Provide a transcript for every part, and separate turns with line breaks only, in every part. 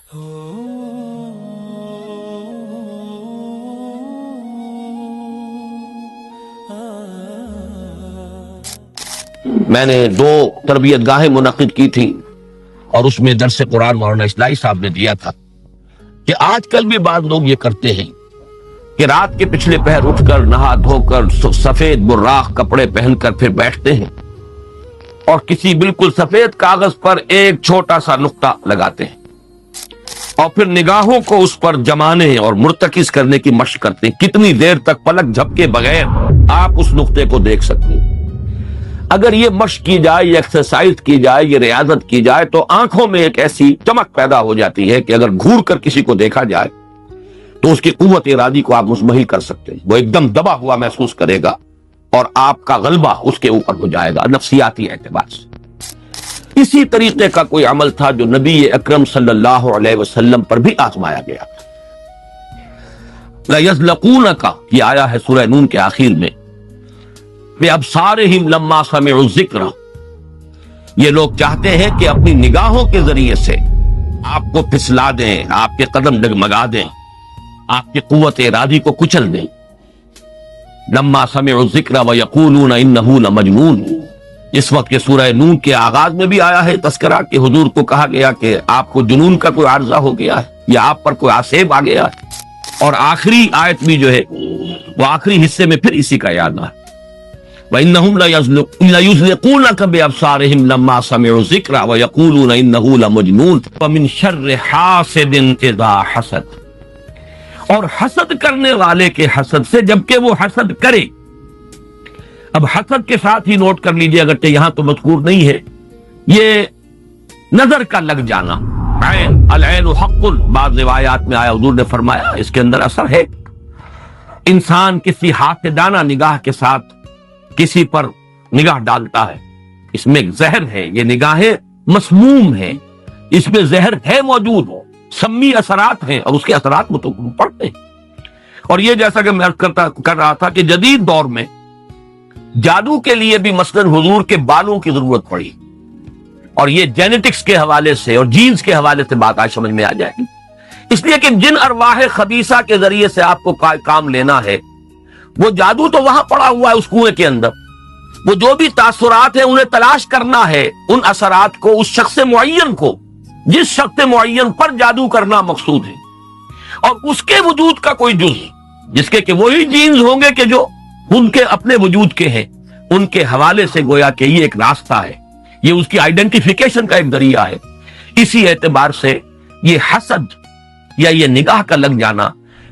میں نے 2 تربیت گاہیں منعقد کی تھی اور اس میں درس قرآن مولانا اصلاحی صاحب نے دیا تھا کہ آج کل بھی بعض لوگ یہ کرتے ہیں کہ رات کے پچھلے پہر اٹھ کر نہا دھو کر سفید براق کپڑے پہن کر پھر بیٹھتے ہیں اور کسی بالکل سفید کاغذ پر ایک چھوٹا سا نقطہ لگاتے ہیں اور پھر نگاہوں کو اس پر جمانے اور مرتکز کرنے کی مشق کرتے ہیں. کتنی دیر تک پلک جھپکے بغیر آپ اس نقطے کو دیکھ سکتے ہیں. اگر یہ مشق کی جائے، یہ ایکسرسائز کی جائے، یہ ریاضت کی جائے تو آنکھوں میں ایک ایسی چمک پیدا ہو جاتی ہے کہ اگر گھور کر کسی کو دیکھا جائے تو اس کی قوت ارادی کو آپ مزمحل کر سکتے ہیں. وہ ایک دم دبا ہوا محسوس کرے گا اور آپ کا غلبہ اس کے اوپر ہو جائے گا نفسیاتی اعتبار سے. اسی طریقے کا کوئی عمل تھا جو نبی اکرم صلی اللہ علیہ وسلم پر بھی آزمایا گیا. لَيَزْلَقُونَكَ یہ آیا ہے سورہ نون کے آخر میں، بِأَبْصَارِهِمْ لَمَّا سَمِعُوا الذِّكْرَ. یہ لوگ چاہتے ہیں کہ اپنی نگاہوں کے ذریعے سے آپ کو پھسلا دیں، آپ کے قدم ڈگمگا دیں، آپ کی قوت ارادی کو کچل دیں. لَمَّا سَمِعُوا الذِّكْرَ وَيَقُولُونَ إِنَّهُ لَمَجْنُونَ. اس وقت کے سورہ نون کے آغاز میں بھی آیا ہے تذکرہ کہ حضور کو کہا گیا کہ آپ کو جنون کا کوئی عارضہ ہو گیا ہے یا آپ پر کوئی آسیب آ گیا ہے. اور آخری آیت بھی جو ہے وہ آخری حصے میں پھر اسی کا یاد ہے. وَإِنَّهُمْ لَيُزْلِقُونَكَ بِأَبْصَارِهِمْ لَمَّا سَمِعُوا الذِّكْرَ وَيَقُولُونَ إِنَّهُ لَمَجْنُونٌ وَمِن شَرِّ حَاسِدٍ إِذَا حَسَدَ. اور حسد کرنے والے کے حسد سے جبکہ وہ حسد کرے. اب حسد کے ساتھ ہی نوٹ کر لیجئے اگرچہ یہاں تو مذکور نہیں ہے، یہ نظر کا لگ جانا. عین العین حق، بعض روایات میں آیا حضور نے فرمایا اس کے اندر اثر ہے. انسان کسی حاسدانہ نگاہ کے ساتھ کسی پر نگاہ ڈالتا ہے، اس میں ایک زہر ہے. یہ نگاہیں مسموم ہیں، اس میں زہر ہے موجود، سمی اثرات ہیں اور اس کے اثرات میں تو پڑتے ہیں. اور یہ جیسا کہ میں کر رہا تھا کہ جدید دور میں جادو کے لیے بھی مثلاً حضور کے بالوں کی ضرورت پڑی، اور یہ جینیٹکس کے حوالے سے اور جینز کے حوالے سے بات آج سمجھ میں آ جائے گی. اس لیے کہ جن ارواح خبیثہ کے ذریعے سے آپ کو کام لینا ہے، وہ جادو تو وہاں پڑا ہوا ہے اس کنویں کے اندر. وہ جو بھی تاثرات ہیں انہیں تلاش کرنا ہے، ان اثرات کو اس شخص معین کو، جس شخص معین پر جادو کرنا مقصود ہے، اور اس کے وجود کا کوئی جز جس کے کہ وہی جینز ہوں گے کہ جو ان کے اپنے وجود کے ہیں، ان کے حوالے سے گویا کہ یہ ایک راستہ ہے، یہ اس کی آئیڈینٹیفیکیشن کا ایک ذریعہ ہے. اسی اعتبار سے یہ حسد یا یہ نگاہ کا لگ جانا،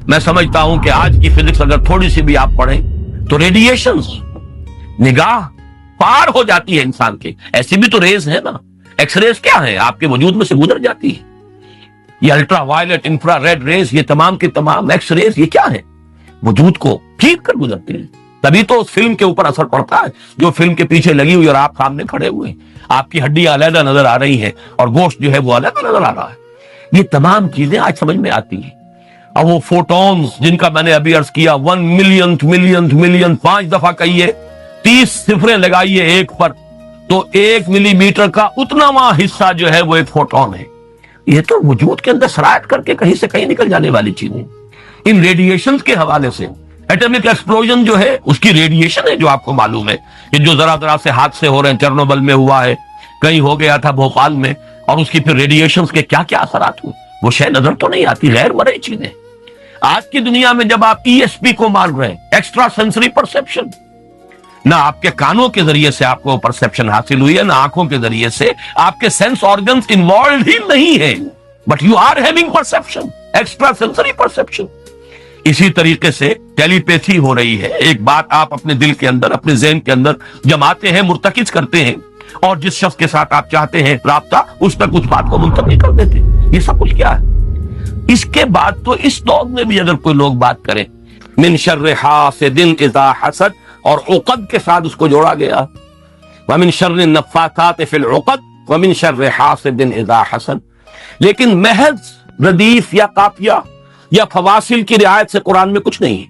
میں سمجھتا ہوں کہ آج کی فزکس اگر تھوڑی سی بھی آپ پڑھیں تو ریڈیشنز نگاہ پار ہو جاتی ہے انسان کے. ایسی بھی تو ریز ہے نا، ایکس ریز کیا ہے، آپ کے وجود میں سے گزر جاتی ہے. یہ ultraviolet, infrared rays, یہ تمام کے تمام ایکس ریز یہ کیا ہے، وجود کو پھیر کر گزرتی ہے. تبھی تو اس فلم کے اوپر اثر پڑتا ہے جو فلم کے پیچھے لگی ہوئی اور آپ سامنے کھڑے ہوئے ہیں، آپ کی ہڈیاں علیحدہ نظر آ رہی ہیں اور گوشت جو ہے وہ علیحدہ نظر آ رہا ہے. یہ تمام چیزیں آج سمجھ میں آتی ہیں. اور وہ فوٹونز جن کا میں نے ابھی عرض کیا 1 ملین 5 دفعہ کہیے، 30 صفریں لگائیے ایک پر تو 1 ملی میٹر کا اتناواں حصہ جو ہے وہ ایک فوٹون ہے. یہ تو وجود کے اندر سرایت کر کے کہیں سے کہیں نکل جانے والی چیزیں. ان ریڈیشنز کے حوالے سے ایٹمک ایکسپلوژن جو ہے اس کی ریڈیشن ہے جو آپ کو معلوم ہے کہ جو ذرا ذرا سے حادثے ہو رہے ہیں، چرنوبل میں ہوا ہے، کہیں ہو گیا تھا بھوپال میں، اور اس کی پھر ریڈیشنز کے کیا کیا اثرات ہوئے، وہ شے نظر تو نہیں آتی، غیر مرئی چیزیں. آج کی دنیا میں جب آپ ESP کو مان رہے ہیں، ایکسٹرا سینسری پرسیپشن، نہ آپ کے کانوں کے ذریعے سے آپ کو پرسیپشن حاصل ہوئی ہے، نہ آنکھوں کے ذریعے سے، آپ کے سینس آرگنز انوالوڈ ہی نہیں ہے، but you are having perception, extra sensory perception. اسی طریقے سے ٹیلی پیتھی ہو رہی ہے. ایک بات آپ اپنے دل کے اندر، اپنے ذہن کے اندر جماتے ہیں، مرتکز کرتے ہیں، اور جس شخص کے ساتھ آپ چاہتے ہیں رابطہ، اس تک اس بات کو منتقل کر دیتے ہیں. یہ سب کچھ کیا ہے؟ اس کے بعد تو اس دور میں بھی اگر کوئی لوگ بات کریں، من شر حاسد اذا حسد، اور عقد کے ساتھ اس کو جوڑا گیا، ومن شر النفاثات فی العقد ومن شر حاسد اذا حسد. لیکن محض ردیف یا قافیہ یا فواصل کی رعایت سے قرآن میں کچھ نہیں ہے.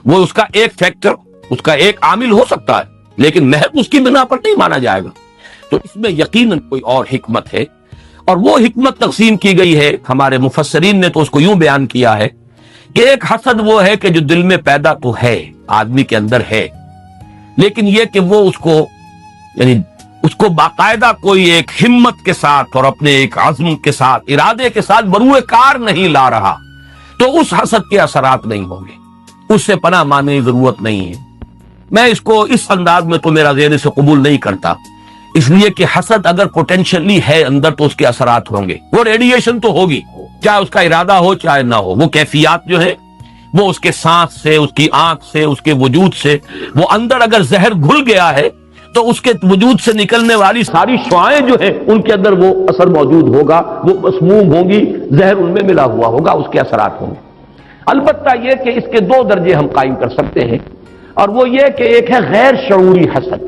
وہ اس کا ایک فیکٹر، اس کا ایک عامل ہو سکتا ہے، لیکن محض اس کی بنا پر نہیں مانا جائے گا. تو اس میں یقیناً کوئی اور حکمت ہے. اور وہ حکمت تقسیم کی گئی ہے، ہمارے مفسرین نے تو اس کو یوں بیان کیا ہے کہ ایک حسد وہ ہے کہ جو دل میں پیدا تو ہے، آدمی کے اندر ہے، لیکن یہ کہ وہ اس کو باقاعدہ کوئی ایک ہمت کے ساتھ اور اپنے ایک عزم کے ساتھ، ارادے کے ساتھ بروئے کار نہیں لا رہا، تو اس حسد کے اثرات نہیں ہوں گے، اس سے پناہ مانگنے کی ضرورت نہیں ہے۔ میں اس کو اس انداز میں تو میرا ذہن سے قبول نہیں کرتا، اس لیے کہ حسد اگر پوٹینشلی ہے اندر تو اس کے اثرات ہوں گے، وہ ریڈیشن تو ہوگی، چاہے اس کا ارادہ ہو چاہے نہ ہو، وہ کیفیات جو ہے وہ اس کے سانس سے، اس کی آنکھ سے، اس کے وجود سے، وہ اندر اگر زہر گھل گیا ہے تو اس کے وجود سے نکلنے والی ساری شعاعیں جو ہیں ان کے اندر وہ اثر موجود ہوگا، وہ مسموم ہوں گی، زہر ان میں ملا ہوا ہوگا، اس کے اثرات ہوں گے۔ البتہ یہ کہ اس کے دو درجے ہم قائم کر سکتے ہیں، اور وہ یہ کہ ایک ہے غیر شعوری حسد،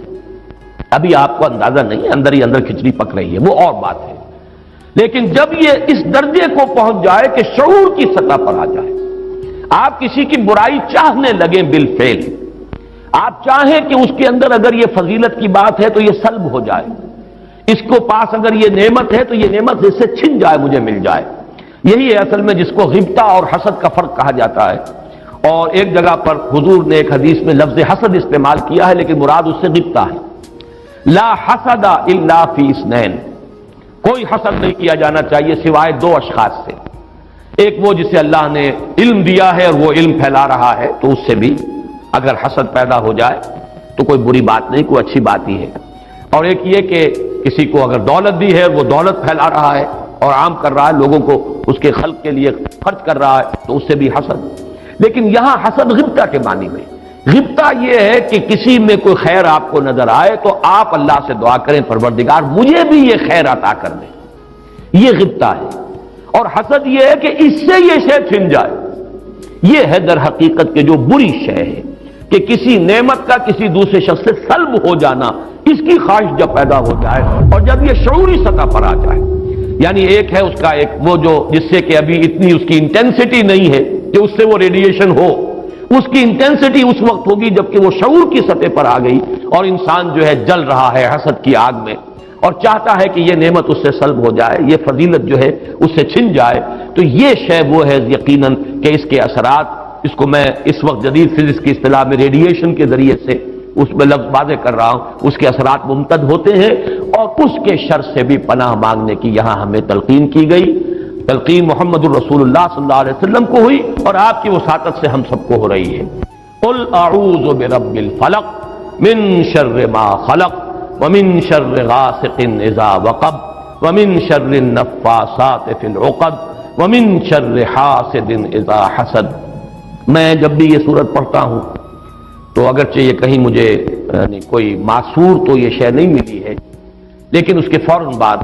ابھی آپ کو اندازہ نہیں ہے، اندر ہی اندر کھچڑی پک رہی ہے، وہ اور بات ہے، لیکن جب یہ اس درجے کو پہنچ جائے کہ شعور کی سطح پر آ جائے، آپ کسی کی برائی چاہنے لگیں بالفعل، آپ چاہیں کہ اس کے اندر اگر یہ فضیلت کی بات ہے تو یہ سلب ہو جائے، اس کو پاس اگر یہ نعمت ہے تو یہ نعمت اس سے چھن جائے، مجھے مل جائے، یہی ہے اصل میں جس کو غبطہ اور حسد کا فرق کہا جاتا ہے۔ اور ایک جگہ پر حضور نے ایک حدیث میں لفظ حسد استعمال کیا ہے، لیکن مراد اس سے غبطہ ہے۔ لا حسد الا فی اثنین، کوئی حسد نہیں کیا جانا چاہیے سوائے دو اشخاص سے، ایک وہ جسے اللہ نے علم دیا ہے اور وہ علم پھیلا رہا ہے تو اس سے بھی اگر حسد پیدا ہو جائے تو کوئی بری بات نہیں، کوئی اچھی بات ہی ہے، اور ایک یہ کہ کسی کو اگر دولت دی ہے وہ دولت پھیلا رہا ہے اور عام کر رہا ہے، لوگوں کو اس کے خلق کے لیے خرچ کر رہا ہے تو اس سے بھی حسد۔ لیکن یہاں حسد غبطہ کے معنی میں، غبطہ یہ ہے کہ کسی میں کوئی خیر آپ کو نظر آئے تو آپ اللہ سے دعا کریں پروردگار مجھے بھی یہ خیر عطا کر دے، یہ غبطہ ہے۔ اور حسد یہ ہے کہ اس سے یہ شے چھن جائے، یہ ہے در حقیقت کہ جو بری شے ہے کہ کسی نعمت کا کسی دوسرے شخص سے سلب ہو جانا، اس کی خواہش جب پیدا ہو جائے اور جب یہ شعوری سطح پر آ جائے، یعنی ایک ہے اس کا ایک وہ جو جس سے کہ ابھی اتنی اس کی انٹینسٹی نہیں ہے کہ اس سے وہ ریڈیشن ہو، اس کی انٹینسٹی اس وقت ہوگی جبکہ وہ شعور کی سطح پر آ گئی اور انسان جو ہے جل رہا ہے حسد کی آگ میں اور چاہتا ہے کہ یہ نعمت اس سے سلب ہو جائے، یہ فضیلت جو ہے اس سے چھن جائے، تو یہ شے وہ ہے یقیناً کہ اس کے اثرات، اس کو میں اس وقت جدید فزکس کی اصطلاح میں ریڈیشن کے ذریعے سے اس میں لفظ واضح کر رہا ہوں، اس کے اثرات ممتد ہوتے ہیں، اور اس کے شر سے بھی پناہ مانگنے کی یہاں ہمیں تلقین کی گئی۔ تلقین محمد الرسول اللہ صلی اللہ علیہ وسلم کو ہوئی اور آپ کی وساطت سے ہم سب کو ہو رہی ہے۔ قل اعوذ برب الفلق من شر ما خلق ومن شر غاسق اذا وقب ومن شر النفاثات في العقد ومن شر حاسد اذا حسد۔ میں جب بھی یہ سورت پڑھتا ہوں تو اگرچہ یہ کہیں مجھے کوئی معصور تو یہ شے نہیں ملی ہے، لیکن اس کے فوراً بعد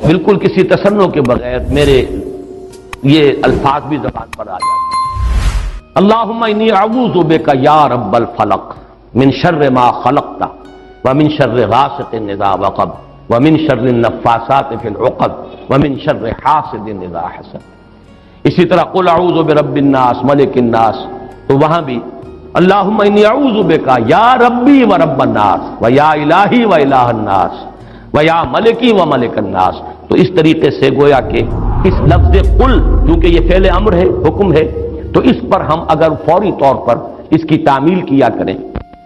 بالکل کسی تصنع کے بغیر میرے یہ الفاظ بھی زبان پر آ جاتے ہیں۔ اللہم انی اعوذ بک یا رب الفلق من شر ما خلقت ومن شر غاسق اذا وقب ومن شر النفاثات فی العقد ومن شر حاسد اذا حسد۔ اسی طرح قل اعوذ برب الناس ملک الناس، تو وہاں بھی اللہم انی اعوذ بک یا ربی و رب الناس و یا الہی و الہ الناس و یا ملکی و ملک الناس۔ تو اس طریقے سے گویا کہ اس لفظ قل کیونکہ یہ فعل امر ہے، حکم ہے، تو اس پر ہم اگر فوری طور پر اس کی تعمیل کیا کریں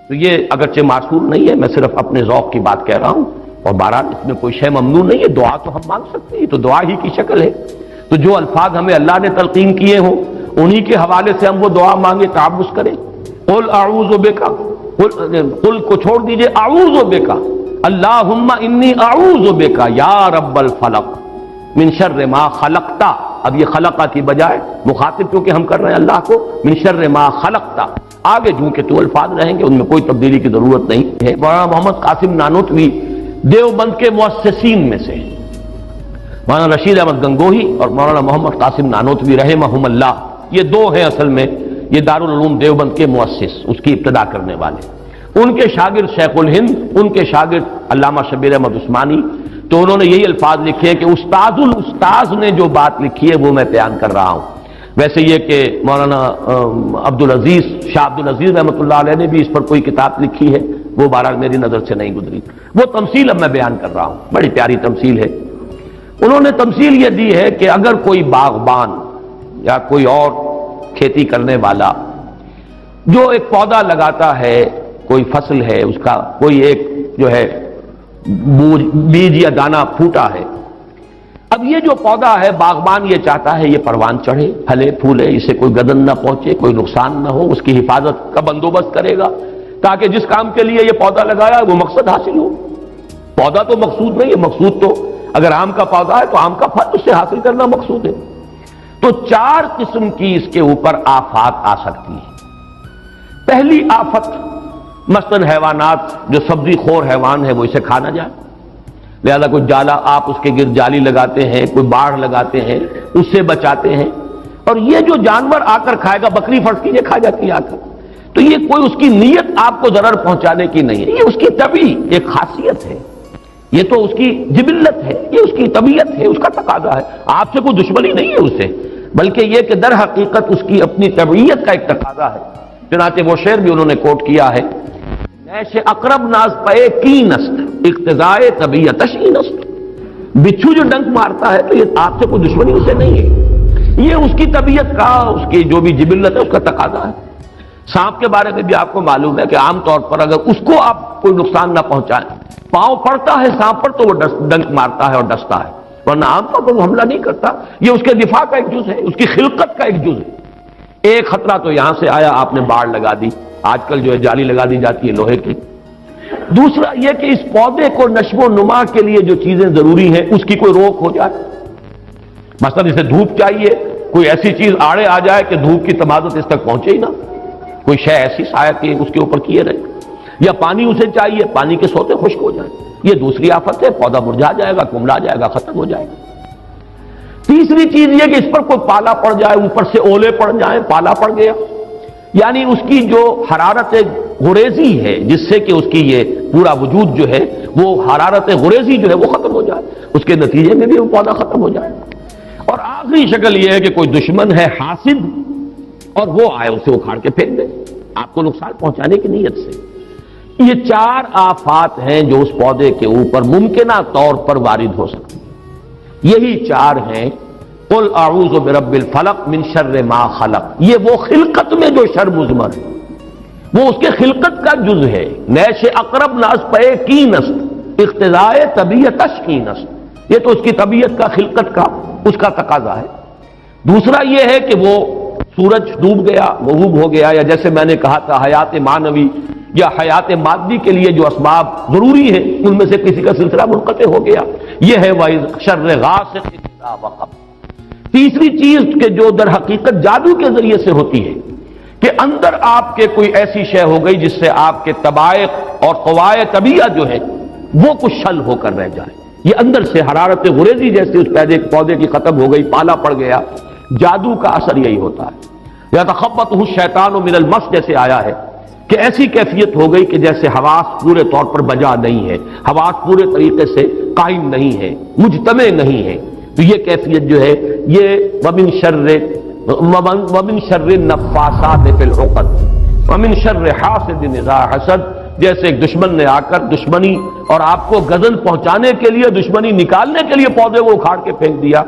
تو یہ اگرچہ معصور نہیں ہے، میں صرف اپنے ذوق کی بات کہہ رہا ہوں، اور بہرحال اس میں کوئی شے ممنوع نہیں ہے، دعا تو ہم مانگ سکتے ہیں، تو دعا ہی کی شکل ہے، تو جو الفاظ ہمیں اللہ نے تلقین کیے ہوں انہی کے حوالے سے ہم وہ دعا مانگے، تعوذ کریں۔ قل اعوذ بک، قل کو چھوڑ دیجئے، اعوذ بک، اللہم انی اعوذ بک یا رب الفلق من شر ما خلقتا، اب یہ خلقہ کی بجائے مخاطب کیونکہ ہم کر رہے ہیں اللہ کو، من شر ما خلقتا، آگے جو کہ تو الفاظ رہیں گے ان میں کوئی تبدیلی کی ضرورت نہیں ہے۔ مولانا محمد قاسم نانوتوی دیوبند کے مؤسسین میں سے، مولانا رشید احمد گنگوہی اور مولانا محمد قاسم نانوتوی رحمہم اللہ، یہ دو ہیں اصل میں یہ دارالعلوم دیوبند کے مؤسس، اس کی ابتدا کرنے والے، ان کے شاگرد شیخ الہند، ان کے شاگرد علامہ شبیر احمد عثمانی، تو انہوں نے یہی الفاظ لکھے ہیں کہ استاد الاستاذ نے جو بات لکھی ہے وہ میں بیان کر رہا ہوں۔ ویسے یہ کہ مولانا عبدالعزیز شاہ عبدالعزیز رحمۃ اللہ علیہ نے بھی اس پر کوئی کتاب لکھی ہے، وہ بہرحال میری نظر سے نہیں گزری، وہ تمثیل اب میں بیان کر رہا ہوں، بڑی پیاری تمثیل ہے۔ انہوں نے تمثیل یہ دی ہے کہ اگر کوئی باغبان یا کوئی اور کھیتی کرنے والا جو ایک پودا لگاتا ہے، کوئی فصل ہے اس کا، کوئی ایک جو ہے بیج یا دانہ پھوٹا ہے، اب یہ جو پودا ہے باغبان یہ چاہتا ہے یہ پروان چڑھے، پھلے پھولے، اسے کوئی گدن نہ پہنچے، کوئی نقصان نہ ہو، اس کی حفاظت کا بندوبست کرے گا تاکہ جس کام کے لیے یہ پودا لگایا وہ مقصد حاصل ہو۔ پودا تو مقصود نہیں ہے، مقصود تو اگر آم کا پودا ہے تو آم کا پھل اس سے حاصل کرنا مقصود ہے۔ تو 4 قسم کی اس کے اوپر آفات آ سکتی ہیں۔ پہلی آفت مثلاً حیوانات، جو سبزی خور حیوان ہے وہ اسے کھا نہ جائے، لہذا کوئی جالا آپ اس کے گرد جالی لگاتے ہیں، کوئی باڑ لگاتے ہیں، اس سے بچاتے ہیں، اور یہ جو جانور آ کر کھائے گا، بکری فرض کیجیے کھا جاتی ہے آ کر، تو یہ کوئی اس کی نیت آپ کو ضرر پہنچانے کی نہیں ہے، یہ اس کی طبعی ایک خاصیت ہے، یہ تو اس کی جبلت ہے، یہ اس کی طبیعت ہے، اس کا تقاضا ہے، آپ سے کوئی دشمنی نہیں ہے اس سے، بلکہ یہ کہ در حقیقت اس کی اپنی طبیعت کا ایک تقاضا ہے۔ چنانچہ وہ شعر بھی انہوں نے کوٹ کیا ہے، نیش اقرب ناز پے کی نست اقتضائے طبیعتش اینست، بچھو جو ڈنک مارتا ہے تو یہ آپ سے کوئی دشمنی اسے نہیں ہے، یہ اس کی طبیعت کا، اس کی جو بھی جبلت ہے اس کا تقاضا ہے۔ سانپ کے بارے میں بھی آپ کو معلوم ہے کہ عام طور پر اگر اس کو آپ کوئی نقصان نہ پہنچائیں، پاؤں پڑتا ہے سانپ پر تو وہ ڈنک مارتا ہے اور ڈستا ہے، ورنہ عام طور پر وہ حملہ نہیں کرتا، یہ اس کے دفاع کا ایک جز ہے، اس کی خلقت کا ایک جز ہے۔ ایک خطرہ تو یہاں سے آیا، آپ نے باڑ لگا دی، آج کل جو ہے جالی لگا دی جاتی ہے لوہے کی۔ دوسرا یہ کہ اس پودے کو نشو و نما کے لیے جو چیزیں ضروری ہیں اس کی کوئی روک ہو جائے، مثلا اسے دھوپ چاہیے، کوئی ایسی چیز آڑے آ جائے کہ دھوپ کی تمازت اس تک پہنچے ہی نہ، کوئی شے ایسی سایہ کی اس کے اوپر کیے رہے، یا پانی اسے چاہیے، پانی کے سوتے خشک ہو جائیں، یہ دوسری آفت ہے، پودا مرجھا جائے گا، کمڑا جائے گا، ختم ہو جائے گا۔ تیسری چیز یہ کہ اس پر کوئی پالا پڑ جائے، اوپر سے اولے پڑ جائیں، پالا پڑ گیا، یعنی اس کی جو حرارت غریزی ہے جس سے کہ اس کی یہ پورا وجود جو ہے وہ حرارت غریزی جو ہے وہ ختم ہو جائے، اس کے نتیجے میں بھی وہ پودا ختم ہو جائے۔ اور آخری شکل یہ ہے کہ کوئی دشمن ہے حاسد اور وہ آئے اسے اکھاڑ کے پھینک دے آپ کو نقصان پہنچانے کی نیت سے۔ یہ 4 آفات ہیں جو اس پودے کے اوپر ممکنہ طور پر وارد ہو سکتی ہیں، یہی 4 ہیں۔ قل اعوذ برب الفلق من شر ما خلق، یہ وہ خلقت میں جو شر مضمر ہے، وہ اس کے خلقت کا جز ہے۔ نیش اقرب ناز پے کی نست اقتضائے طبیعتش کی نست، یہ تو اس کی طبیعت کا، خلقت کا، اس کا تقاضا ہے۔ دوسرا یہ ہے کہ وہ سورج ڈوب گیا، غروب ہو گیا، یا جیسے میں نے کہا تھا حیات معنوی یا حیات مادی کے لیے جو اسباب ضروری ہیں ان میں سے کسی کا سلسلہ منقطع ہو گیا، یہ ہے وَإِذْ شَرِّ غاسق اذا وقب۔ تیسری چیز کہ جو در حقیقت جادو کے ذریعے سے ہوتی ہے کہ اندر آپ کے کوئی ایسی شے ہو گئی جس سے آپ کے طبائع اور قوائے طبیعت جو ہے وہ کچھ شل ہو کر رہ جائے، یہ اندر سے حرارت غریزی جیسے اس پودے کی ختم ہو گئی، پالا پڑ گیا، جادو کا اثر یہی ہوتا ہے۔ یا تخبطہ الشیطان من المس جیسے آیا ہے کہ ایسی کیفیت ہو گئی کہ جیسے حواس پورے طور پر بجا نہیں ہے، حواس پورے طریقے سے قائم نہیں ہے، مجتمع نہیں ہے، تو یہ کیفیت جو ہے یہ ومن شر النفاثات فی العقد ومن شر حاسد اذا حسد، جیسے ایک دشمن نے آ کر دشمنی اور آپ کو گزن پہنچانے کے لیے، دشمنی نکالنے کے لیے پودے کو اکھاڑ کے پھینک دیا،